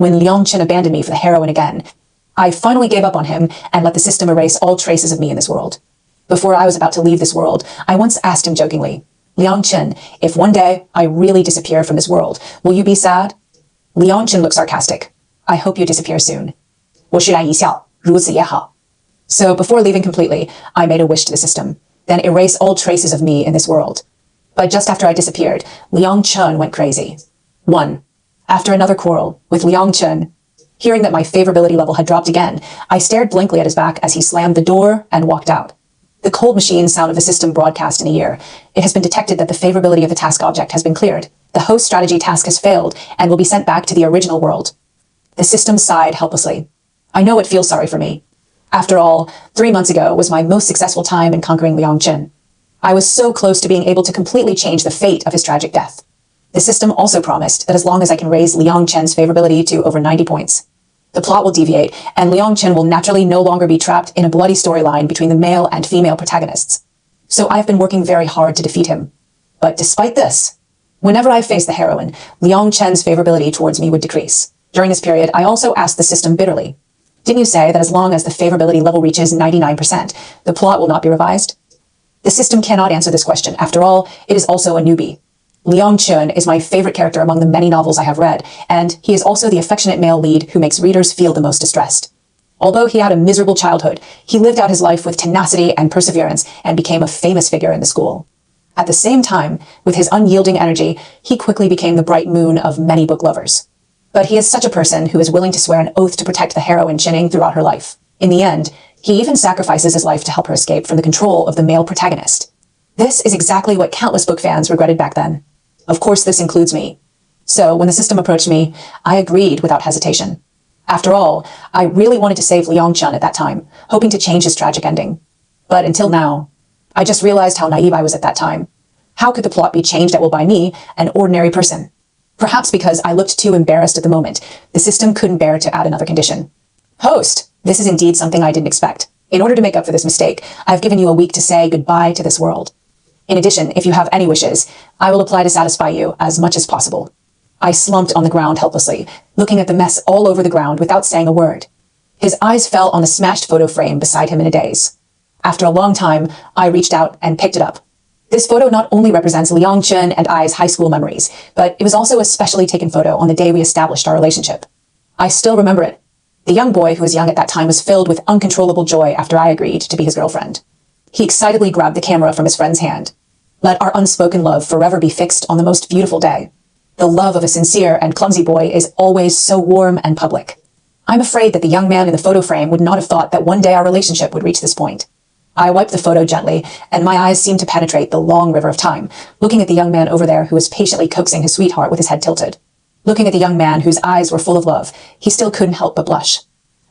when Liang Chen abandoned me for the heroine again, I finally gave up on him and let the system erase all traces of me in this world. Before I was about to leave this world, I once asked him jokingly, Liang Chen, if one day I really disappear from this world, will you be sad? Liang Chen looked sarcastic. I hope you disappear soon. 我释然一笑，如此也好. So before leaving completely, I made a wish to the system, then erase all traces of me in this world. But just after I disappeared, Liang Chen went crazy. 1. After another quarrel with Liang Chen, hearing that my favorability level had dropped again, I stared blankly at his back as he slammed the door and walked out. The cold machine sound of the system broadcast in a year. It has been detected that the favorability of the task object has been cleared. The host strategy task has failed and will be sent back to the original world. The system sighed helplessly. I know it feels sorry for me. After all, 3 months ago was my most successful time in conquering Liang Chen. I was so close to being able to completely change the fate of his tragic death. The system also promised that as long as I can raise Liang Chen's favorability to over 90 points, the plot will deviate, and Liang Chen will naturally no longer be trapped in a bloody storyline between the male and female protagonists. So I've been working very hard to defeat him. But despite this, whenever I faced the heroine, Liang Chen's favorability towards me would decrease. During this period, I also asked the system bitterly, didn't you say that as long as the favorability level reaches 99%, the plot will not be revised? The system cannot answer this question. After all, it is also a newbie. Liang Chen is my favorite character among the many novels I have read, and he is also the affectionate male lead who makes readers feel the most distressed. Although he had a miserable childhood, he lived out his life with tenacity and perseverance and became a famous figure in the school. At the same time, with his unyielding energy, he quickly became the bright moon of many book lovers. But he is such a person who is willing to swear an oath to protect the heroine Qinying throughout her life. In the end, he even sacrifices his life to help her escape from the control of the male protagonist. This is exactly what countless book fans regretted back then. Of course, this includes me. So when the system approached me, I agreed without hesitation. After all, I really wanted to save Liang Chen at that time, hoping to change his tragic ending. But until now, I just realized how naive I was at that time. How could the plot be changed at will by me, an ordinary person? Perhaps because I looked too embarrassed at the moment, the system couldn't bear to add another condition. Host, this is indeed something I didn't expect. In order to make up for this mistake, I've given you a week to say goodbye to this world. In addition, if you have any wishes, I will apply to satisfy you as much as possible. I slumped on the ground helplessly, looking at the mess all over the ground without saying a word. His eyes fell on the smashed photo frame beside him in a daze. After a long time, I reached out and picked it up. This photo not only represents Liang Chen and I's high school memories, but it was also a specially taken photo on the day we established our relationship. I still remember it. The young boy who was young at that time was filled with uncontrollable joy after I agreed to be his girlfriend. He excitedly grabbed the camera from his friend's hand. Let our unspoken love forever be fixed on the most beautiful day. The love of a sincere and clumsy boy is always so warm and public. I'm afraid that the young man in the photo frame would not have thought that one day our relationship would reach this point. I wiped the photo gently, and my eyes seemed to penetrate the long river of time, looking at the young man over there who was patiently coaxing his sweetheart with his head tilted. Looking at the young man whose eyes were full of love, he still couldn't help but blush.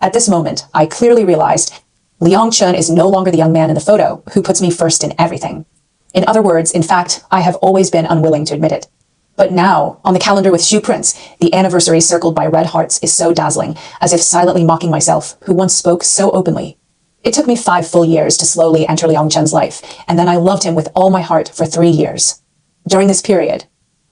At this moment, I clearly realized Liang Chen is no longer the young man in the photo who puts me first in everything. In other words, in fact, I have always been unwilling to admit it. But now, on the calendar with Xu Prince, the anniversary circled by red hearts is so dazzling, as if silently mocking myself, who once spoke so openly. It took me 5 full years to slowly enter Liang Chen's life, and then I loved him with all my heart for 3 years. During this period,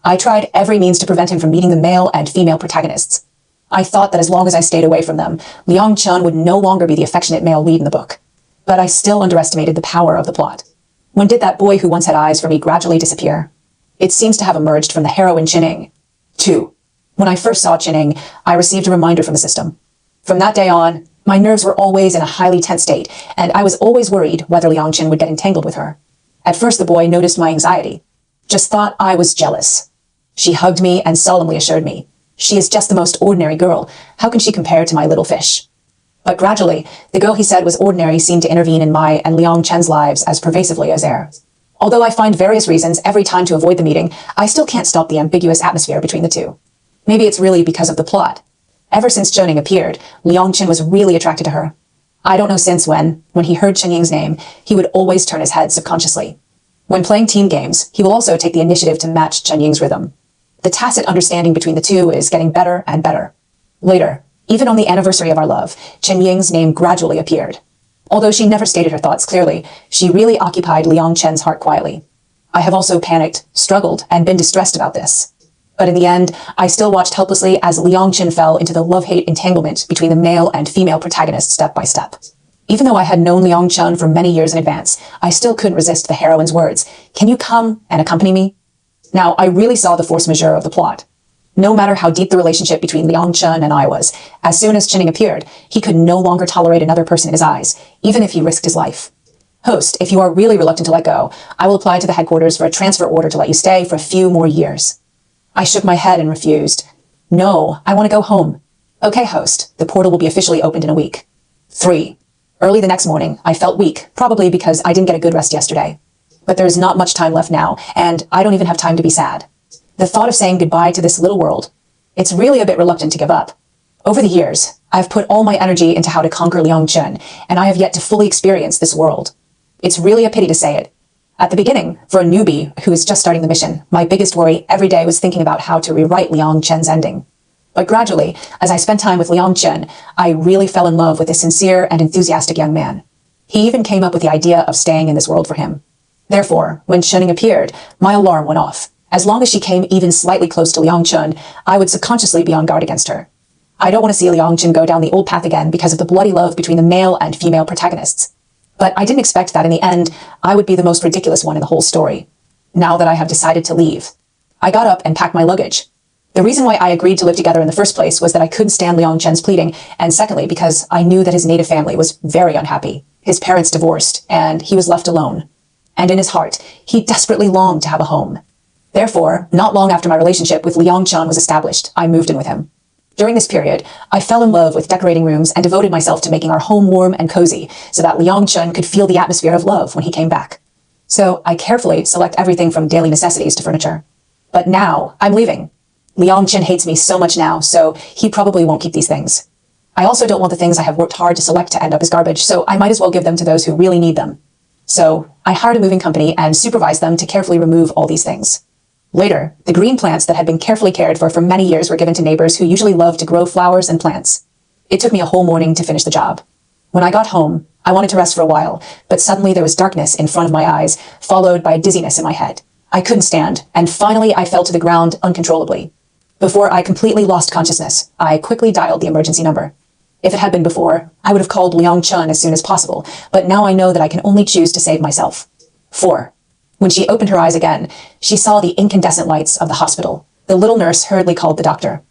I tried every means to prevent him from meeting the male and female protagonists. I thought that as long as I stayed away from them, Liang Chen would no longer be the affectionate male lead in the book. But I still underestimated the power of the plot. When did that boy who once had eyes for me gradually disappear? It seems to have emerged from the heroine Qinying. 2. When I first saw Qinying, I received a reminder from the system. From that day on, my nerves were always in a highly tense state, and I was always worried whether Liang Chen would get entangled with her. At first the boy noticed my anxiety. Just thought I was jealous. She hugged me and solemnly assured me, she is just the most ordinary girl. How can she compare to my little fish? But gradually, the girl he said was ordinary seemed to intervene in my and Liang Chen's lives as pervasively as air. Although I find various reasons every time to avoid the meeting, I still can't stop the ambiguous atmosphere between the two. Maybe it's really because of the plot. Ever since Qinying appeared, Liang Chen was really attracted to her. I don't know since when he heard Qinying's name, he would always turn his head subconsciously. When playing team games, he will also take the initiative to match Qinying's rhythm. The tacit understanding between the two is getting better and better. Later, even on the anniversary of our love, Qinying's name gradually appeared. Although she never stated her thoughts clearly, she really occupied Liang Chen's heart quietly. I have also panicked, struggled, and been distressed about this. But in the end, I still watched helplessly as Liang Qin fell into the love-hate entanglement between the male and female protagonists step by step. Even though I had known Liang Chun for many years in advance, I still couldn't resist the heroine's words, "Can you come and accompany me?" Now, I really saw the force majeure of the plot. No matter how deep the relationship between Liang Chun and I was, as soon as Chinning appeared, he could no longer tolerate another person in his eyes, even if he risked his life. Host, if you are really reluctant to let go, I will apply to the headquarters for a transfer order to let you stay for a few more years. I shook my head and refused. No, I want to go home. Okay, host, the portal will be officially opened in a week. 3. Early the next morning, I felt weak, probably because I didn't get a good rest yesterday. But there's not much time left now, and I don't even have time to be sad. The thought of saying goodbye to this little world, it's really a bit reluctant to give up. Over the years, I've put all my energy into how to conquer Liang Chun, and I have yet to fully experience this world. It's really a pity to say it. At the beginning, for a newbie who is just starting the mission, my biggest worry every day was thinking about how to rewrite Liang Chun's ending. But gradually, as I spent time with Liang Chun, I really fell in love with this sincere and enthusiastic young man. He even came up with the idea of staying in this world for him. Therefore, when Chenning appeared, my alarm went off. As long as she came even slightly close to Liang Chun, I would subconsciously be on guard against her. I don't want to see Liang Chun go down the old path again because of the bloody love between the male and female protagonists. But I didn't expect that in the end, I would be the most ridiculous one in the whole story. Now that I have decided to leave, I got up and packed my luggage. The reason why I agreed to live together in the first place was that I couldn't stand Liang Chen's pleading, and secondly, because I knew that his native family was very unhappy. His parents divorced, and he was left alone. And in his heart, he desperately longed to have a home. Therefore, not long after my relationship with Liang Chun was established, I moved in with him. During this period, I fell in love with decorating rooms and devoted myself to making our home warm and cozy so that Liang Chun could feel the atmosphere of love when he came back. So I carefully select everything from daily necessities to furniture. But now, I'm leaving. Liang Chun hates me so much now, so he probably won't keep these things. I also don't want the things I have worked hard to select to end up as garbage, so I might as well give them to those who really need them. So I hired a moving company and supervised them to carefully remove all these things. Later, the green plants that had been carefully cared for many years were given to neighbors who usually love to grow flowers and plants. It took me a whole morning to finish the job. When I got home, I wanted to rest for a while, but suddenly there was darkness in front of my eyes, followed by dizziness in my head. I couldn't stand, and finally I fell to the ground uncontrollably. Before I completely lost consciousness, I quickly dialed the emergency number. If it had been before, I would have called Liang Chun as soon as possible, but now I know that I can only choose to save myself. 4. When she opened her eyes again, she saw the incandescent lights of the hospital. The little nurse hurriedly called the doctor.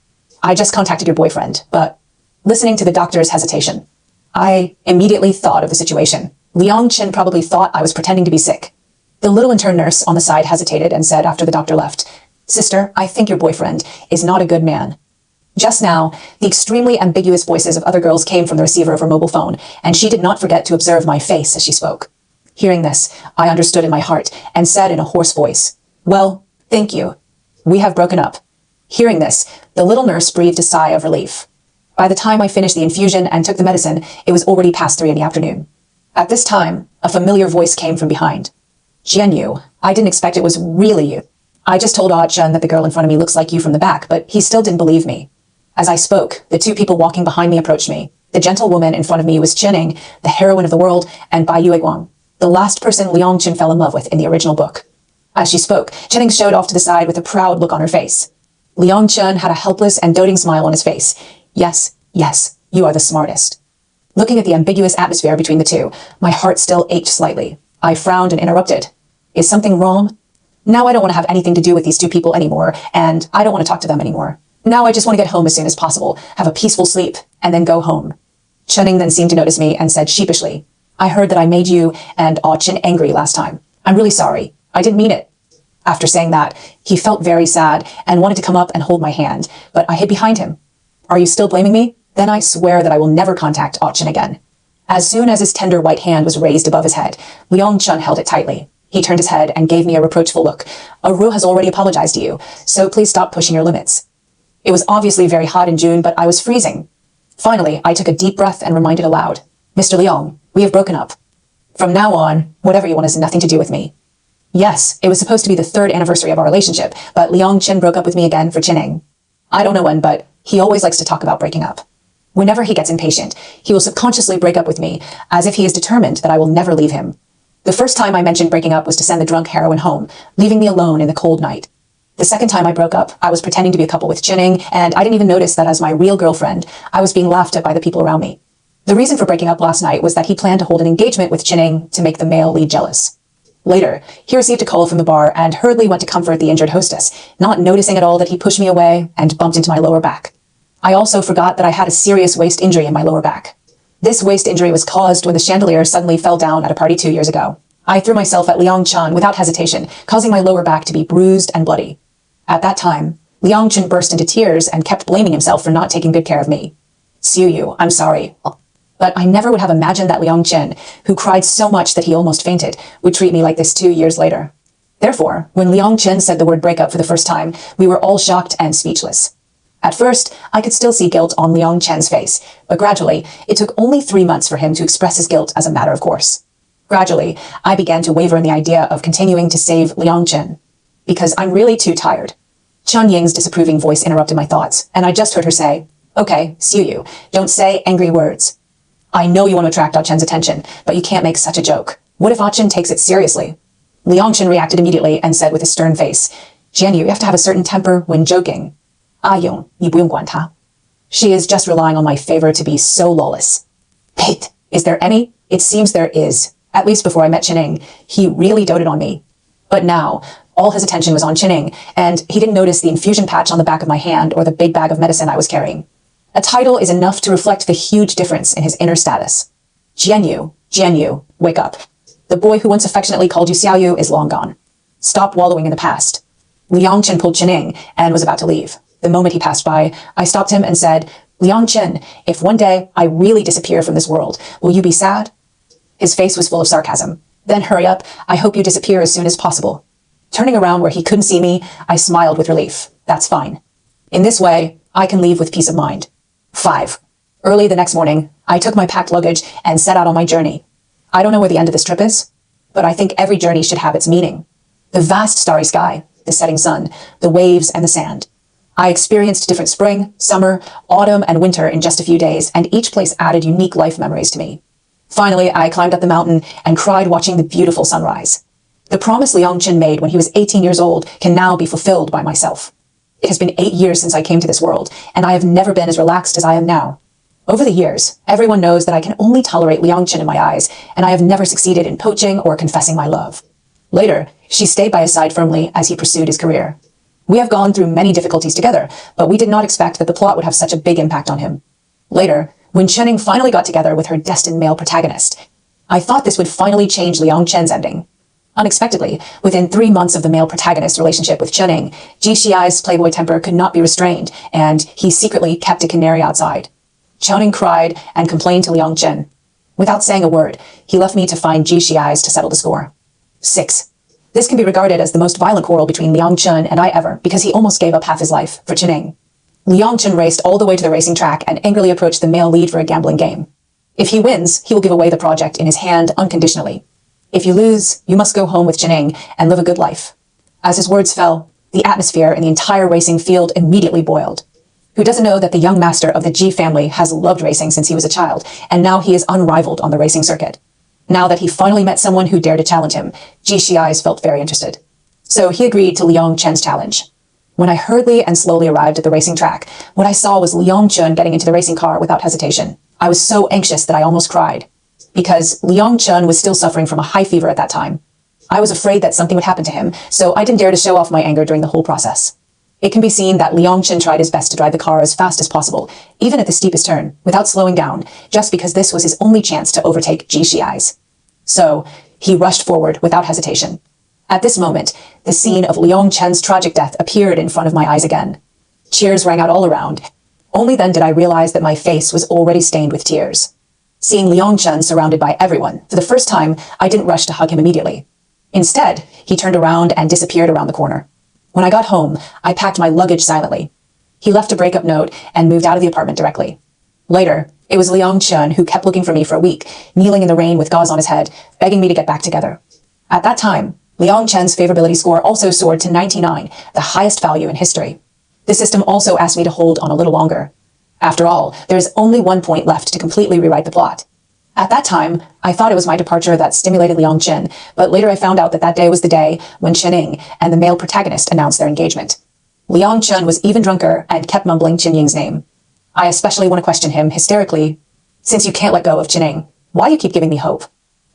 I just contacted your boyfriend, but listening to the doctor's hesitation, I immediately thought of the situation. Liang Chun probably thought I was pretending to be sick. The little intern nurse on the side hesitated and said after the doctor left, "Sister, I think your boyfriend is not a good man." Just now, the extremely ambiguous voices of other girls came from the receiver of her mobile phone, and she did not forget to observe my face as she spoke. Hearing this, I understood in my heart and said in a hoarse voice, "Well, thank you. We have broken up." Hearing this, the little nurse breathed a sigh of relief. By the time I finished the infusion and took the medicine, it was already past 3 in the afternoon. At this time, a familiar voice came from behind. "Jianyu, I didn't expect it was really you. I just told Ah Chen that the girl in front of me looks like you from the back, but he still didn't believe me." As I spoke, the 2 people walking behind me approached me. The gentle woman in front of me was Chenning, the heroine of the world, and Bai Yueguang, the last person Liang Chun fell in love with in the original book. As she spoke, Chenning showed off to the side with a proud look on her face. Liang Chun had a helpless and doting smile on his face. Yes, yes, you are the smartest. Looking at the ambiguous atmosphere between the 2, my heart still ached slightly. I frowned and interrupted. Is something wrong? Now I don't want to have anything to do with these 2 people anymore, and I don't want to talk to them anymore. Now I just want to get home as soon as possible, have a peaceful sleep, and then go home. Chenning then seemed to notice me and said sheepishly, "I heard that I made you and Ah Chen angry last time. I'm really sorry. I didn't mean it." After saying that, he felt very sad and wanted to come up and hold my hand, but I hid behind him. "Are you still blaming me? Then I swear that I will never contact Ah Chen again." As soon as his tender white hand was raised above his head, Liang Chun held it tightly. He turned his head and gave me a reproachful look. "Aru has already apologized to you, so please stop pushing your limits." It was obviously very hot in June, but I was freezing. Finally, I took a deep breath and reminded aloud, "Mr. Liang, we have broken up. From now on, whatever you want has nothing to do with me." Yes, it was supposed to be the 3rd anniversary of our relationship, but Liang Chen broke up with me again for Chenning. I don't know when, but he always likes to talk about breaking up. Whenever he gets impatient, he will subconsciously break up with me, as if he is determined that I will never leave him. The first time I mentioned breaking up was to send the drunk heroine home, leaving me alone in the cold night. The second time I broke up, I was pretending to be a couple with Chinning, and I didn't even notice that as my real girlfriend, I was being laughed at by the people around me. The reason for breaking up last night was that he planned to hold an engagement with Chinning to make the male lead jealous. Later, he received a call from the bar and hurriedly went to comfort the injured hostess, not noticing at all that he pushed me away and bumped into my lower back. I also forgot that I had a serious waist injury in my lower back. This waist injury was caused when the chandelier suddenly fell down at a party 2 years ago. I threw myself at Liang Chen without hesitation, causing my lower back to be bruised and bloody. At that time, Liang Chen burst into tears and kept blaming himself for not taking good care of me. Xiu Yu, I'm sorry. But I never would have imagined that Liang Chen, who cried so much that he almost fainted, would treat me like this 2 years later. Therefore, when Liang Chen said the word breakup for the first time, we were all shocked and speechless. At first, I could still see guilt on Liang Chen's face, but gradually, it took only 3 months for him to express his guilt as a matter of course. Gradually, I began to waver in the idea of continuing to save Liang Chen, because I'm really too tired. Chen Ying's disapproving voice interrupted my thoughts, and I just heard her say, "Okay, Xiu Yu, don't say angry words. I know you want to attract Ah Chen's attention, but you can't make such a joke. What if Ah Chen takes it seriously?" Liang Chen reacted immediately and said with a stern face, "Jian Yu, you have to have a certain temper when joking. Ah Yong, 你不用管她. She is just relying on my favor to be so lawless." Pate, is there any? It seems there is. At least before I met Chinning, he really doted on me. But now, all his attention was on Chinning, and he didn't notice the infusion patch on the back of my hand or the big bag of medicine I was carrying. A title is enough to reflect the huge difference in his inner status. Jian Yu, wake up. The boy who once affectionately called you Xiao Yu is long gone. Stop wallowing in the past. Liang Chen pulled Chinning and was about to leave. The moment he passed by, I stopped him and said, "Liang Chen, if one day I really disappear from this world, will you be sad?" His face was full of sarcasm. "Then hurry up. I hope you disappear as soon as possible." Turning around where he couldn't see me, I smiled with relief. That's fine. In this way, I can leave with peace of mind. 5. Early the next morning, I took my packed luggage and set out on my journey. I don't know where the end of this trip is, but I think every journey should have its meaning. The vast starry sky, the setting sun, the waves and the sand. I experienced different spring, summer, autumn, and winter in just a few days, and each place added unique life memories to me. Finally, I climbed up the mountain and cried watching the beautiful sunrise. The promise Liang Chen made when he was 18 years old can now be fulfilled by myself. It has been 8 years since I came to this world, and I have never been as relaxed as I am now. Over the years, everyone knows that I can only tolerate Liang Chen in my eyes, and I have never succeeded in poaching or confessing my love. Later, she stayed by his side firmly as he pursued his career. We have gone through many difficulties together, but we did not expect that the plot would have such a big impact on him. Later, when Chenning finally got together with her destined male protagonist, I thought this would finally change Liang Chen's ending. Unexpectedly, within 3 months of the male protagonist's relationship with Chenning, Ji Xiai's playboy temper could not be restrained, and he secretly kept a canary outside. Chenning cried and complained to Liang Chen. Without saying a word, he left me to find Ji Xiai's to settle the score. 6. This can be regarded as the most violent quarrel between Liang Chen and I ever, because he almost gave up half his life for Chenning. Liang Chen raced all the way to the racing track and angrily approached the male lead for a gambling game. If he wins, he will give away the project in his hand unconditionally. If you lose, you must go home with Chenning and live a good life. As his words fell, the atmosphere in the entire racing field immediately boiled. Who doesn't know that the young master of the Ji family has loved racing since he was a child, and now he is unrivaled on the racing circuit. Now that he finally met someone who dared to challenge him, Ji Xiai's felt very interested. So he agreed to Liang Chen's challenge. When I hurriedly and slowly arrived at the racing track, what I saw was Liang Chen getting into the racing car without hesitation. I was so anxious that I almost cried, because Liang Chen was still suffering from a high fever at that time. I was afraid that something would happen to him, so I didn't dare to show off my anger during the whole process. It can be seen that Liang Chen tried his best to drive the car as fast as possible, even at the steepest turn, without slowing down, just because this was his only chance to overtake Ji Xiai's. So, he rushed forward without hesitation. At this moment, the scene of Liang Chen's tragic death appeared in front of my eyes again. Cheers rang out all around. Only then did I realize that my face was already stained with tears. Seeing Liang Chen surrounded by everyone, for the first time, I didn't rush to hug him immediately. Instead, he turned around and disappeared around the corner. When I got home, I packed my luggage silently. He left a breakup note and moved out of the apartment directly. Later, it was Liang Chen who kept looking for me for a week, kneeling in the rain with gauze on his head, begging me to get back together. At that time, Liang Chen's favorability score also soared to 99, the highest value in history. The system also asked me to hold on a little longer. After all, there is only 1 point left to completely rewrite the plot. At that time, I thought it was my departure that stimulated Liang Chen, but later I found out that that day was the day when Chen Ying and the male protagonist announced their engagement. Liang Chen was even drunker and kept mumbling Chen Ying's name. I especially want to question him hysterically, since you can't let go of Chen Ying, why do you keep giving me hope?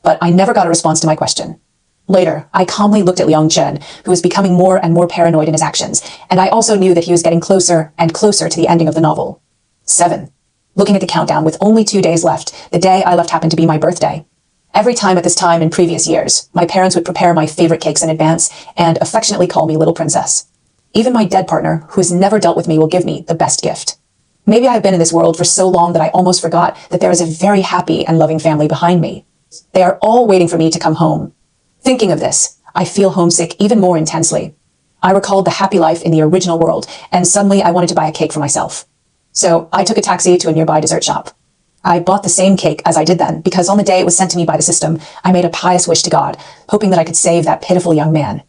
But I never got a response to my question. Later, I calmly looked at Liang Chen, who was becoming more and more paranoid in his actions, and I also knew that he was getting closer and closer to the ending of the novel. 7. Looking at the countdown with only 2 days left, the day I left happened to be my birthday. Every time at this time in previous years, my parents would prepare my favorite cakes in advance and affectionately call me Little Princess. Even my dead partner, who has never dealt with me, will give me the best gift. Maybe I have been in this world for so long that I almost forgot that there is a very happy and loving family behind me. They are all waiting for me to come home. Thinking of this, I feel homesick even more intensely. I recalled the happy life in the original world, and suddenly I wanted to buy a cake for myself. So I took a taxi to a nearby dessert shop. I bought the same cake as I did then, because on the day it was sent to me by the system, I made a pious wish to God, hoping that I could save that pitiful young man.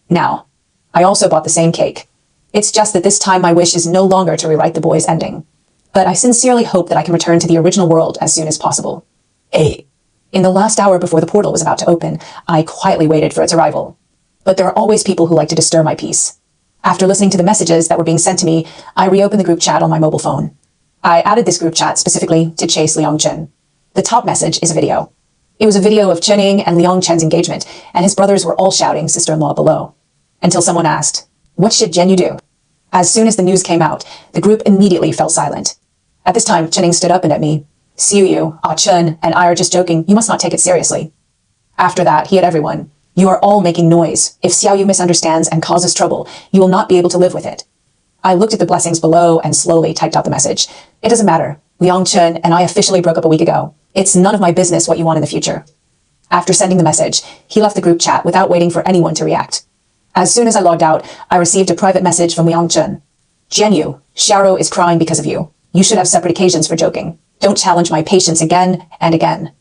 Now, I also bought the same cake. It's just that this time my wish is no longer to rewrite the boy's ending. But I sincerely hope that I can return to the original world as soon as possible. 8. In the last hour before the portal was about to open, I quietly waited for its arrival. But there are always people who like to disturb my peace. After listening to the messages that were being sent to me, I reopened the group chat on my mobile phone. I added this group chat specifically to chase Liang Chen. The top message is a video. It was a video of Chen Ying and Liang Chen's engagement, and his brothers were all shouting sister-in-law below. Until someone asked, "What should Jianyu do?" As soon as the news came out, the group immediately fell silent. At this time, Chen Ying stood up and at me. "Xiu Yu, Ah Chen, and I are just joking. You must not take it seriously." After that, he had everyone. "You are all making noise. If Xiao Yu misunderstands and causes trouble, you will not be able to live with it." I looked at the blessings below and slowly typed out the message. "It doesn't matter. Liang Chen and I officially broke up a week ago. It's none of my business what you want in the future." After sending the message, he left the group chat without waiting for anyone to react. As soon as I logged out, I received a private message from Liang Chen. "Jianyu, Xiaoro is crying because of you. You should have separate occasions for joking. Don't challenge my patience again and again.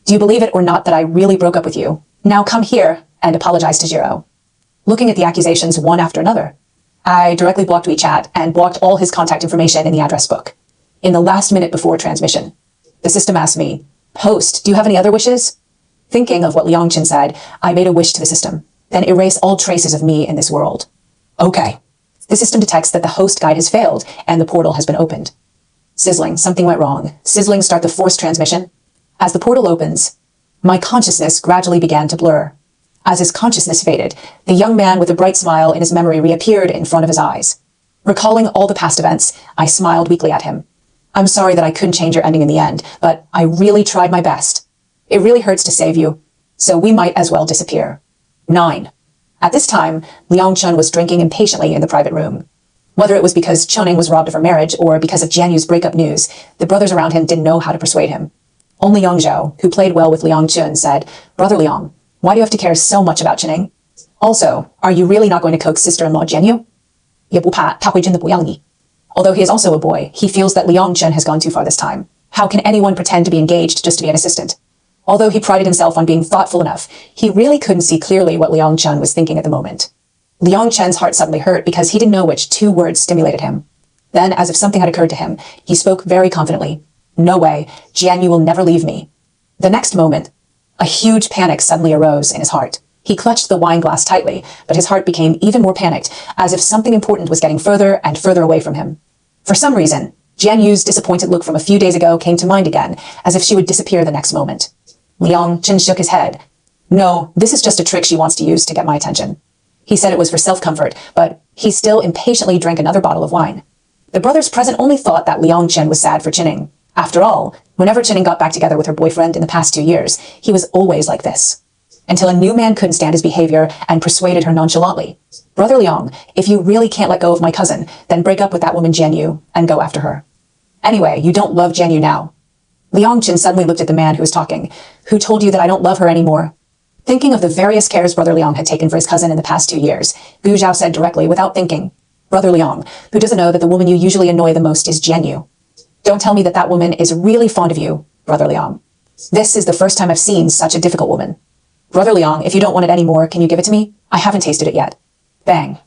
Do you believe it or not that I really broke up with you? Now come here and apologize to Jiro." Looking at the accusations one after another, I directly blocked WeChat and blocked all his contact information in the address book. In the last minute before transmission, the system asked me, "Host, do you have any other wishes?" Thinking of what Liang Chen said, I made a wish to the system, then erase all traces of me in this world. Okay. The system detects that the host guide has failed and the portal has been opened. Sizzling, something went wrong. Sizzling, start the forced transmission. As the portal opens, my consciousness gradually began to blur. As his consciousness faded, the young man with a bright smile in his memory reappeared in front of his eyes. Recalling all the past events, I smiled weakly at him. "I'm sorry that I couldn't change your ending in the end, but I really tried my best. It really hurts to save you, so we might as well disappear." 9. At this time, Liang Chen was drinking impatiently in the private room. Whether it was because Chen Ying was robbed of her marriage or because of Jianyu's breakup news, the brothers around him didn't know how to persuade him. Only Yang Zhou, who played well with Liang Chen, said, "Brother Liang, why do you have to care so much about Chen Ying? Also, are you really not going to coax sister-in-law Jianyu? 也不怕他会真的不要你." Although he is also a boy, he feels that Liang Chen has gone too far this time. How can anyone pretend to be engaged just to be an assistant? Although he prided himself on being thoughtful enough, he really couldn't see clearly what Liang Chen was thinking at the moment. Liang Chen's heart suddenly hurt because he didn't know which 2 words stimulated him. Then, as if something had occurred to him, he spoke very confidently. "No way, Jianyu will never leave me." The next moment, a huge panic suddenly arose in his heart. He clutched the wine glass tightly, but his heart became even more panicked, as if something important was getting further and further away from him. For some reason, Jianyu's disappointed look from a few days ago came to mind again, as if she would disappear the next moment. Liang Chen shook his head. "No, this is just a trick she wants to use to get my attention." He said it was for self-comfort, but he still impatiently drank another bottle of wine. The brothers present only thought that Liang Chen was sad for Chen Ying. After all, whenever Chen Ying got back together with her boyfriend in the past 2 years, he was always like this. Until a new man couldn't stand his behavior and persuaded her nonchalantly. "Brother Liang, if you really can't let go of my cousin, then break up with that woman Jianyu and go after her. Anyway, you don't love Jianyu now." Liang Chen suddenly looked at the man who was talking. "Who told you that I don't love her anymore?" Thinking of the various cares Brother Liang had taken for his cousin in the past 2 years, Gu Zhao said directly without thinking, "Brother Liang, who doesn't know that the woman you usually annoy the most is Jianyu? Don't tell me that that woman is really fond of you, Brother Liang. This is the first time I've seen such a difficult woman. Brother Liang, if you don't want it anymore, can you give it to me? I haven't tasted it yet." Bang.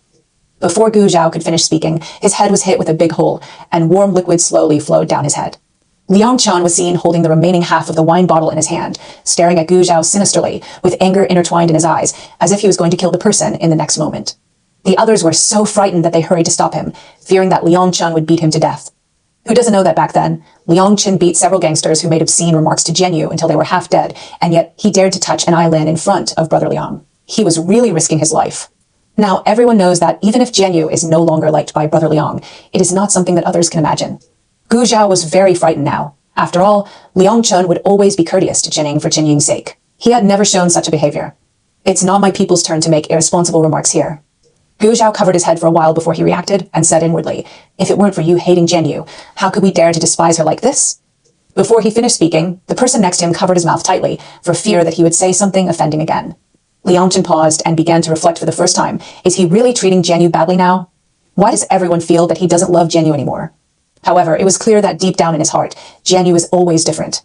Before Gu Zhao could finish speaking, his head was hit with a big hole, and warm liquid slowly flowed down his head. Liang Chen was seen holding the remaining half of the wine bottle in his hand, staring at Gu Zhao sinisterly, with anger intertwined in his eyes, as if he was going to kill the person in the next moment. The others were so frightened that they hurried to stop him, fearing that Liang Chen would beat him to death. Who doesn't know that back then, Liang Chen beat several gangsters who made obscene remarks to Jian Yu until they were half dead, and yet he dared to touch an Ailin in front of Brother Liang. He was really risking his life. Now, everyone knows that even if Jian Yu is no longer liked by Brother Liang, it is not something that others can imagine. Gu Zhao was very frightened now. After all, Liang Chen would always be courteous to Jining for Jin Ying's sake. He had never shown such a behavior. It's not my people's turn to make irresponsible remarks here. Gu Zhao covered his head for a while before he reacted and said inwardly, if it weren't for you hating Jian Yu, how could we dare to despise her like this? Before he finished speaking, the person next to him covered his mouth tightly for fear that he would say something offending again. Liang Chen paused and began to reflect for the first time. Is he really treating Jian Yu badly now? Why does everyone feel that he doesn't love Jian Yu anymore? However, it was clear that deep down in his heart, Jian Yu was always different.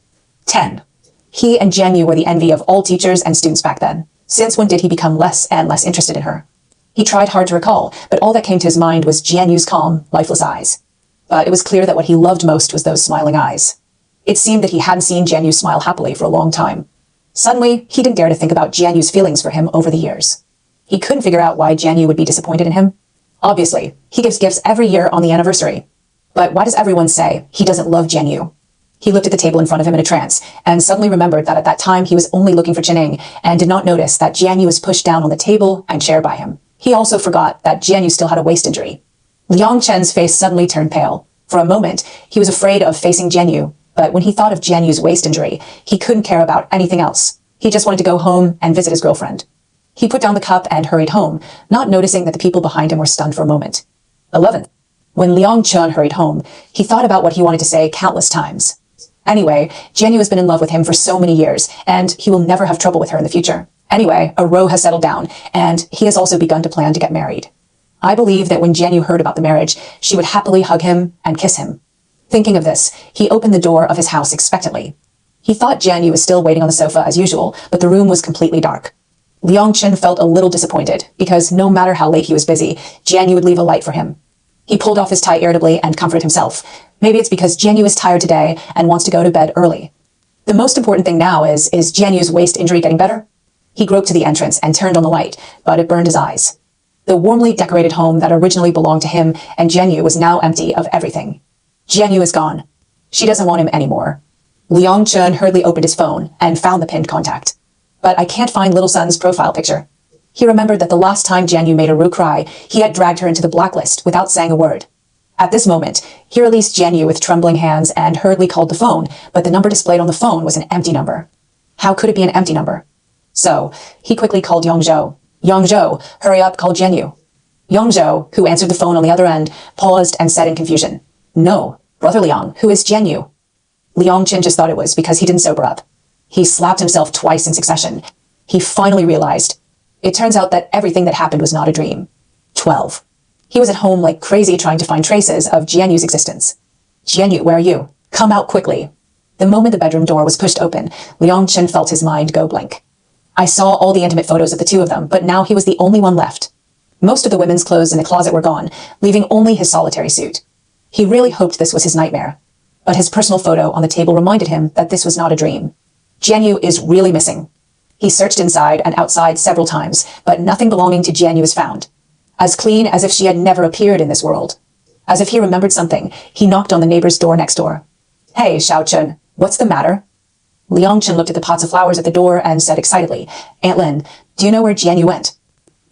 10. He and Jian Yu were the envy of all teachers and students back then. Since when did he become less and less interested in her? He tried hard to recall, but all that came to his mind was Jian Yu's calm, lifeless eyes. But it was clear that what he loved most was those smiling eyes. It seemed that he hadn't seen Jian Yu smile happily for a long time. Suddenly, he didn't dare to think about Jian Yu's feelings for him over the years. He couldn't figure out why Jian Yu would be disappointed in him. Obviously, he gives gifts every year on the anniversary. But why does everyone say he doesn't love Jian Yu? He looked at the table in front of him in a trance, and suddenly remembered that at that time he was only looking for Jining, and did not notice that Jian Yu was pushed down on the table and chair by him. He also forgot that Jian Yu still had a waist injury. Liang Chen's face suddenly turned pale. For a moment, he was afraid of facing Jian Yu, but when he thought of Jian Yu's waist injury, he couldn't care about anything else. He just wanted to go home and visit his girlfriend. He put down the cup and hurried home, not noticing that the people behind him were stunned for a moment. 11. When Liang Chen hurried home, he thought about what he wanted to say countless times. Anyway, Jian Yu has been in love with him for so many years, and he will never have trouble with her in the future. Anyway, a row has settled down, and he has also begun to plan to get married. I believe that when Jian Yu heard about the marriage, she would happily hug him and kiss him. Thinking of this, he opened the door of his house expectantly. He thought Jian Yu was still waiting on the sofa as usual, but the room was completely dark. Liang Chen felt a little disappointed, because no matter how late he was busy, Jian Yu would leave a light for him. He pulled off his tie irritably and comforted himself. Maybe it's because Jian Yu is tired today and wants to go to bed early. The most important thing now is Jian Yu's waist injury getting better? He groped to the entrance and turned on the light, but it burned his eyes. The warmly decorated home that originally belonged to him and Jian Yu was now empty of everything. Jian Yu is gone. She doesn't want him anymore. Liang Chen hurriedly opened his phone and found the pinned contact. But I can't find little son's profile picture. He remembered that the last time Jian Yu made Ru cry, he had dragged her into the blacklist without saying a word. At this moment, he released Jian Yu with trembling hands and hurriedly called the phone, but the number displayed on the phone was an empty number. How could it be an empty number? So, he quickly called Yang Zhou. Yang Zhou, hurry up, call Jian Yu. Yang Zhou, who answered the phone on the other end, paused and said in confusion, No, Brother Liang, who is Jian Yu? Liang Chen just thought it was because he didn't sober up. He slapped himself twice in succession. He finally realized. It turns out that everything that happened was not a dream. 12. He was at home like crazy trying to find traces of Jian Yu's existence. Jian Yu, where are you? Come out quickly. The moment the bedroom door was pushed open, Liang Chen felt his mind go blank. I saw all the intimate photos of the two of them, but now he was the only one left. Most of the women's clothes in the closet were gone, leaving only his solitary suit. He really hoped this was his nightmare. But his personal photo on the table reminded him that this was not a dream. Jian Yu is really missing. He searched inside and outside several times, but nothing belonging to Jian Yu was found. As clean as if she had never appeared in this world. As if he remembered something, he knocked on the neighbor's door next door. Hey, Xiao Chen, what's the matter? Liang Chen looked at the pots of flowers at the door and said excitedly, Aunt Lin, do you know where Jian Yu went?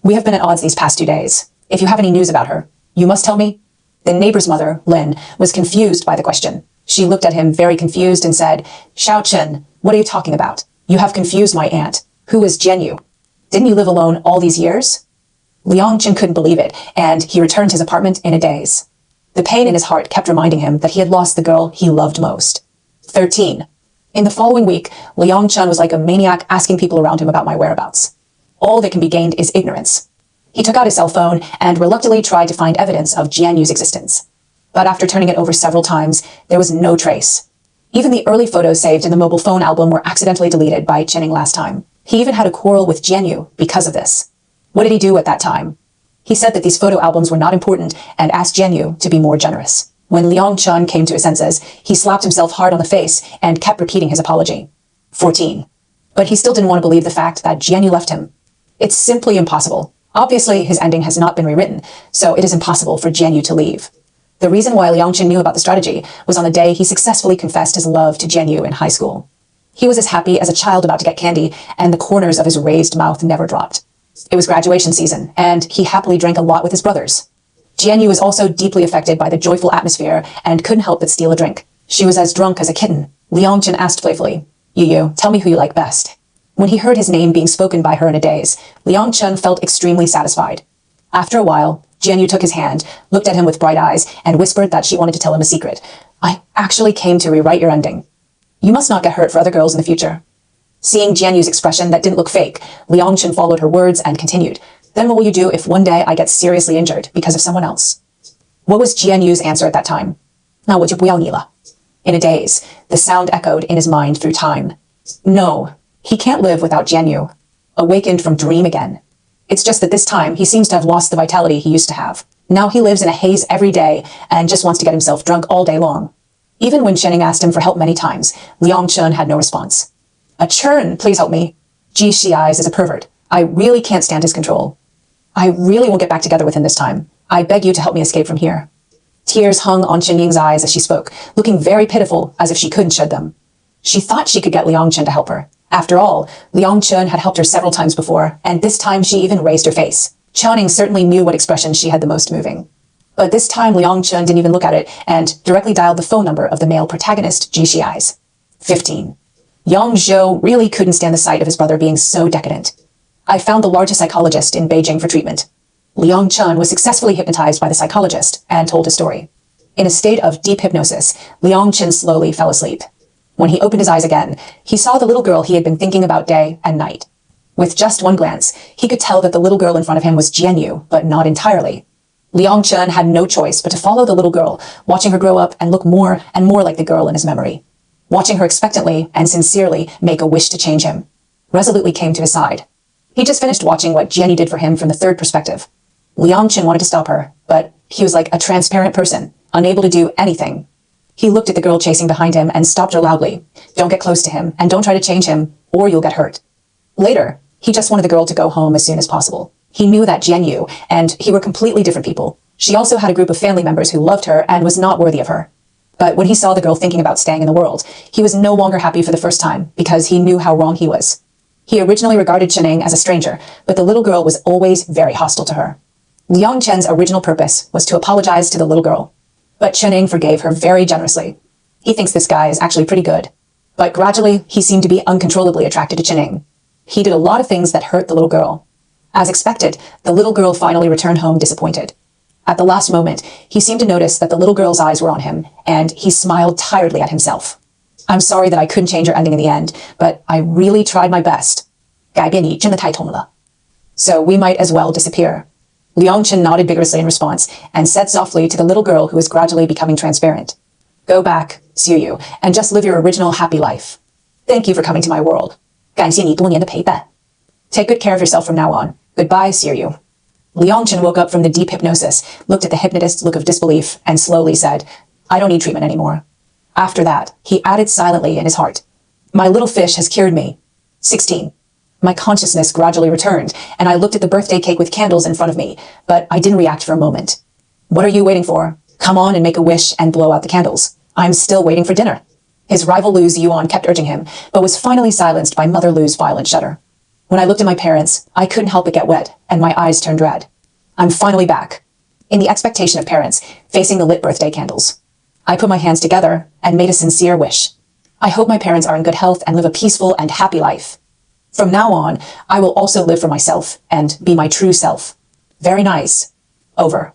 We have been at odds these past 2 days. If you have any news about her, you must tell me. The neighbor's mother, Lin, was confused by the question. She looked at him very confused and said, Xiao Chen, what are you talking about? You have confused my aunt. Who is Jian Yu? Didn't you live alone all these years? Liang Chen couldn't believe it, and he returned to his apartment in a daze. The pain in his heart kept reminding him that he had lost the girl he loved most. 13. In the following week, Liang Chen was like a maniac asking people around him about my whereabouts. All that can be gained is ignorance. He took out his cell phone and reluctantly tried to find evidence of Jian Yu's existence. But after turning it over several times, there was no trace. Even the early photos saved in the mobile phone album were accidentally deleted by Chenning last time. He even had a quarrel with Jian Yu because of this. What did he do at that time? He said that these photo albums were not important and asked Jian Yu to be more generous. When Liang Chun came to his senses, he slapped himself hard on the face and kept repeating his apology. 14. But he still didn't want to believe the fact that Jianyu left him. It's simply impossible. Obviously, his ending has not been rewritten, so it is impossible for Jianyu to leave. The reason why Liang Chun knew about the strategy was on the day he successfully confessed his love to Jianyu in high school. He was as happy as a child about to get candy, and the corners of his raised mouth never dropped. It was graduation season, and he happily drank a lot with his brothers. Jianyu was also deeply affected by the joyful atmosphere and couldn't help but steal a drink. She was as drunk as a kitten. Liang Chun asked playfully, Yu, tell me who you like best. When he heard his name being spoken by her in a daze, Liang Chun felt extremely satisfied. After a while, Jianyu took his hand, looked at him with bright eyes, and whispered that she wanted to tell him a secret. I actually came to rewrite your ending. You must not get hurt for other girls in the future. Seeing Jianyu's expression that didn't look fake, Liang Chun followed her words and continued, Then what will you do if one day I get seriously injured because of someone else? What was Jianyu's answer at that time? 那我就不要你了. In a daze, the sound echoed in his mind through time. No, he can't live without Jianyu. Awakened from dream again. It's just that this time he seems to have lost the vitality he used to have. Now he lives in a haze every day and just wants to get himself drunk all day long. Even when Shening asked him for help many times, Liang Chun had no response. A churn, please help me. Ji Shi's is a pervert. I really can't stand his control. I really won't get back together with him this time. I beg you to help me escape from here. Tears hung on Chen Ying's eyes as she spoke, looking very pitiful as if she couldn't shed them. She thought she could get Liang Chun to help her. After all, Liang Chun had helped her several times before, and this time she even raised her face. Channing certainly knew what expression she had the most moving. But this time Liang Chun didn't even look at it and directly dialed the phone number of the male protagonist, Ji Shi's. 15. Yang Zhou really couldn't stand the sight of his brother being so decadent. I found the largest psychologist in Beijing for treatment. Liang Chun was successfully hypnotized by the psychologist and told his story. In a state of deep hypnosis, Liang Chun slowly fell asleep. When he opened his eyes again, he saw the little girl he had been thinking about day and night. With just one glance, he could tell that the little girl in front of him was Jianyu, but not entirely. Liang Chun had no choice but to follow the little girl, watching her grow up and look more and more like the girl in his memory. Watching her expectantly and sincerely make a wish to change him. Resolutely came to his side. He just finished watching what Jianyu did for him from the third perspective. Liang Chun wanted to stop her, but he was like a transparent person, unable to do anything. He looked at the girl chasing behind him and stopped her loudly. Don't get close to him, and don't try to change him, or you'll get hurt. Later, he just wanted the girl to go home as soon as possible. He knew that Jianyu and he were completely different people. She also had a group of family members who loved her and was not worthy of her. But when he saw the girl thinking about staying in the world, he was no longer happy for the first time because he knew how wrong he was. He originally regarded Chening as a stranger, but the little girl was always very hostile to her. Liang Chen's original purpose was to apologize to the little girl. But Chening forgave her very generously. He thinks this guy is actually pretty good. But gradually, he seemed to be uncontrollably attracted to Chening. He did a lot of things that hurt the little girl. As expected, the little girl finally returned home disappointed. At the last moment, he seemed to notice that the little girl's eyes were on him, and he smiled tiredly at himself. I'm sorry that I couldn't change your ending in the end, but I really tried my best. 改变你真的太痛了. So we might as well disappear. Liang Chen nodded vigorously in response and said softly to the little girl who was gradually becoming transparent. Go back, Xiuyu, and just live your original happy life. Thank you for coming to my world. 感谢你多年的陪伴. Take good care of yourself from now on. Goodbye, Xiuyu. Liang Chen woke up from the deep hypnosis, looked at the hypnotist's look of disbelief, and slowly said, I don't need treatment anymore. After that, he added silently in his heart, My little fish has cured me. 16. My consciousness gradually returned, and I looked at the birthday cake with candles in front of me, but I didn't react for a moment. What are you waiting for? Come on and make a wish and blow out the candles. I'm still waiting for dinner. His rival Lu's Yuan kept urging him, but was finally silenced by Mother Lu's violent shudder. When I looked at my parents, I couldn't help but get wet, and my eyes turned red. I'm finally back. In the expectation of parents, facing the lit birthday candles. I put my hands together and made a sincere wish. I hope my parents are in good health and live a peaceful and happy life. From now on, I will also live for myself and be my true self. Very nice. Over.